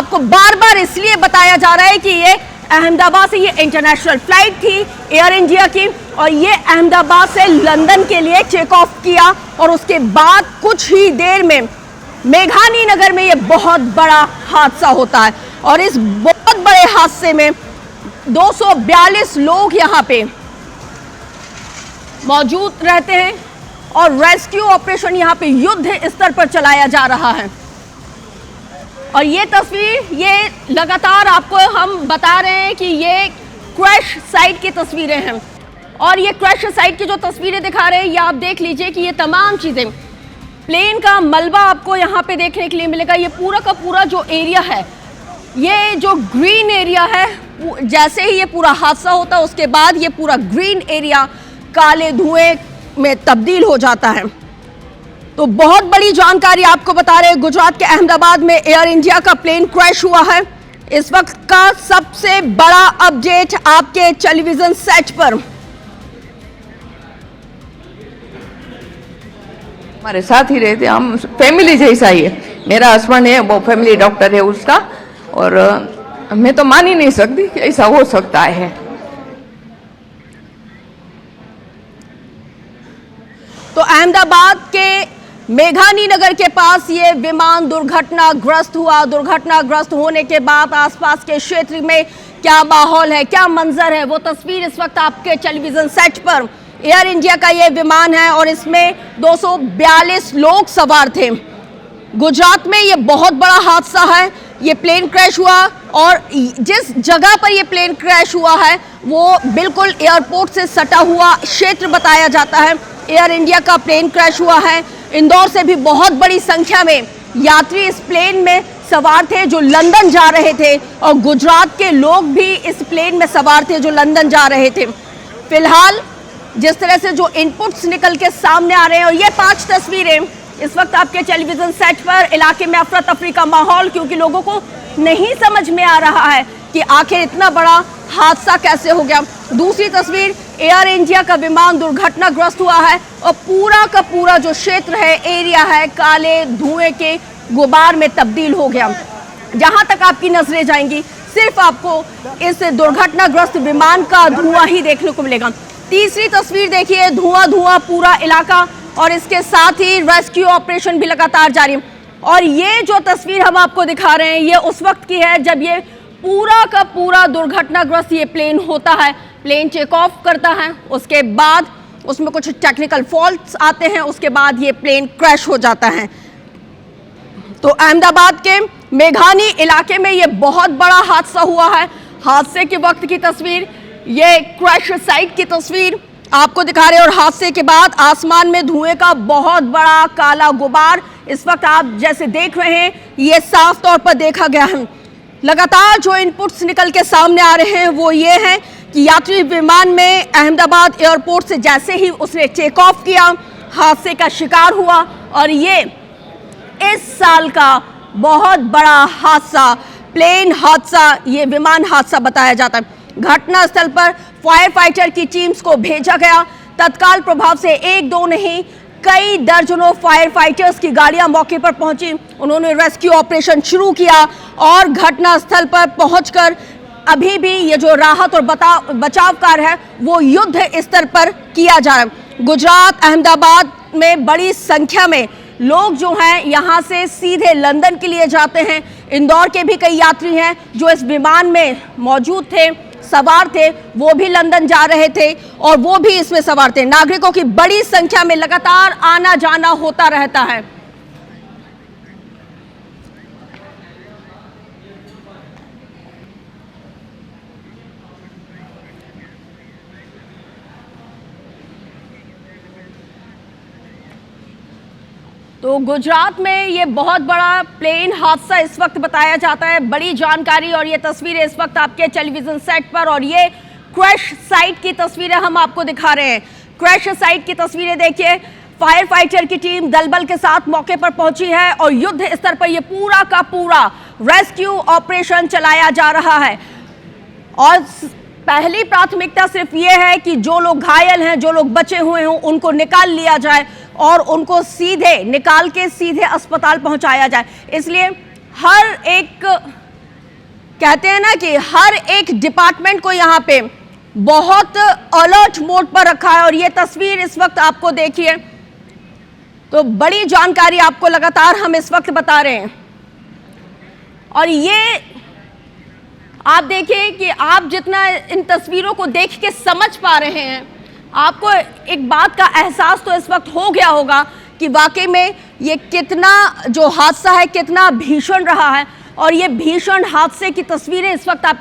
आपको बार बार इसलिए बताया जा रहा है कि ये अहमदाबाद से ये इंटरनेशनल फ्लाइट थी एयर इंडिया की, और ये अहमदाबाद से लंदन के लिए टेक ऑफ किया और उसके बाद कुछ ही देर में मेघानी नगर में ये बहुत बड़ा हादसा होता है। और इस बहुत बड़े हादसे में 242 लोग यहाँ पे मौजूद रहते हैं और रेस्क्यू ऑपरेशन यहाँ पे युद्ध स्तर पर चलाया जा रहा है। और ये तस्वीर, ये लगातार आपको हम बता रहे हैं कि ये क्रैश साइट की तस्वीरें हैं, और ये क्रैश साइट की जो तस्वीरें दिखा रहे हैं ये आप देख लीजिए कि ये तमाम चीज़ें, प्लेन का मलबा आपको यहाँ पे देखने के लिए मिलेगा। ये पूरा का पूरा जो एरिया है, ये जो ग्रीन एरिया है, जैसे ही ये पूरा हादसा होता है उसके बाद ये पूरा ग्रीन एरिया काले धुएं में तब्दील हो जाता है। तो बहुत बड़ी जानकारी आपको बता रहे हैं, गुजरात के अहमदाबाद में एयर इंडिया का प्लेन क्रैश हुआ है। इस वक्त का सबसे बड़ा अपडेट आपके टेलीविजन सेट पर। हमारे साथ ही रहते, हम फैमिली जैसा ही है। मेरा हस्बैंड है, वो फैमिली डॉक्टर है उसका, और मैं तो मान ही नहीं सकती कि ऐसा हो सकता है। तो अहमदाबाद के मेघानी नगर के पास ये विमान दुर्घटनाग्रस्त हुआ। दुर्घटनाग्रस्त होने के बाद आसपास के क्षेत्र में क्या माहौल है, क्या मंजर है, वो तस्वीर इस वक्त आपके टेलीविजन सेट पर। एयर इंडिया का ये विमान है और इसमें 242 लोग सवार थे। गुजरात में ये बहुत बड़ा हादसा है। ये प्लेन क्रैश हुआ और जिस जगह पर ये प्लेन क्रैश हुआ है वो बिल्कुल एयरपोर्ट से सटा हुआ क्षेत्र बताया जाता है। एयर इंडिया का प्लेन क्रैश हुआ है। इंदौर से भी बहुत बड़ी संख्या में यात्री इस प्लेन में सवार थे जो लंदन जा रहे थे, और गुजरात के लोग भी इस प्लेन में सवार थे जो लंदन जा रहे थे। फिलहाल जिस तरह से जो इनपुट्स निकल के सामने आ रहे हैं, और ये 5 तस्वीरें इस वक्त आपके टेलीविजन सेट पर, इलाके में अफरा तफरी का माहौल, क्योंकि लोगों को नहीं समझ में आ रहा है कि आखिर इतना बड़ा हादसा कैसे हो गया। दूसरी तस्वीर, एयर इंडिया का विमान दुर्घटनाग्रस्त हुआ है और पूरा का पूरा जो क्षेत्र है, एरिया है, काले धुएं के गुबार में तब्दील हो गया। जहां तक आपकी नजरें जाएंगी सिर्फ आपको इस दुर्घटनाग्रस्त विमान का धुआं ही देखने को मिलेगा। तीसरी तस्वीर देखिए, धुआं धुआं पूरा इलाका, और इसके साथ ही रेस्क्यू ऑपरेशन भी लगातार जारी। और ये जो तस्वीर हम आपको दिखा रहे हैं ये उस वक्त की है जब ये पूरा का पूरा दुर्घटनाग्रस्त ये प्लेन होता है। प्लेन टेक ऑफ करता है, उसके बाद उसमें कुछ टेक्निकल फॉल्ट्स आते हैं, उसके बाद ये प्लेन क्रैश हो जाता है। तो अहमदाबाद के मेघानी इलाके में ये बहुत बड़ा हादसा हुआ है। हादसे के वक्त की तस्वीर, ये क्रैश साइट की तस्वीर आपको दिखा रहे हैं, और हादसे के बाद आसमान में धुएं का बहुत बड़ा काला गुबार इस वक्त आप जैसे देख रहे हैं ये साफ तौर पर देखा गया है। लगातार जो इनपुट्स निकल के सामने आ रहे हैं वो ये है कि यात्री विमान में अहमदाबाद एयरपोर्ट से जैसे ही उसने टेक ऑफ किया, हादसे का शिकार हुआ, और ये इस साल का बहुत बड़ा हादसा, प्लेन हादसा, ये विमान हादसा बताया जाता है। घटना स्थल पर फायर फाइटर की टीम्स को भेजा गया। तत्काल प्रभाव से 1-2 नहीं, कई दर्जनों फायर फाइटर्स की गाड़ियां मौके पर पहुंची। उन्होंने रेस्क्यू ऑपरेशन शुरू किया और घटना स्थल पर पहुंचकर अभी भी ये जो राहत और बचाव कार्य है वो युद्ध स्तर पर किया जा रहा है। गुजरात, अहमदाबाद में बड़ी संख्या में लोग जो हैं यहाँ से सीधे लंदन के लिए जाते हैं। इंदौर के भी कई यात्री हैं जो इस विमान में मौजूद थे, सवार थे, वो भी लंदन जा रहे थे और वो भी इसमें सवार थे। नागरिकों की बड़ी संख्या में लगातार आना जाना होता रहता है। तो गुजरात में ये बहुत बड़ा प्लेन हादसा इस वक्त बताया जाता है। बड़ी जानकारी और ये तस्वीरें इस वक्त आपके टेलीविजन सेट पर, और ये क्रैश साइट की तस्वीरें हम आपको दिखा रहे हैं। क्रैश साइट की तस्वीरें देखिए, फायर फाइटर की टीम दलबल के साथ मौके पर पहुंची है और युद्ध स्तर पर ये पूरा का पूरा रेस्क्यू ऑपरेशन चलाया जा रहा है। और पहली प्राथमिकता सिर्फ ये है कि जो लोग घायल हैं, जो लोग बचे हुए हों, उनको निकाल लिया जाए और उनको सीधे निकाल के सीधे अस्पताल पहुंचाया जाए। इसलिए हर एक कहते हैं ना कि हर एक डिपार्टमेंट को यहाँ पे बहुत अलर्ट मोड पर रखा है। और ये तस्वीर इस वक्त आपको देखिए, तो बड़ी जानकारी आपको लगातार हम इस वक्त बता रहे हैं। और ये आप देखिए कि आप जितना इन तस्वीरों को देख के समझ पा रहे हैं, आपको एक बात का एहसास तो इस वक्त हो गया होगा कि वाकई में ये कितना जो हादसा है कितना भीषण रहा है। और ये भीषण हादसे की तस्वीरें इस वक्त आपके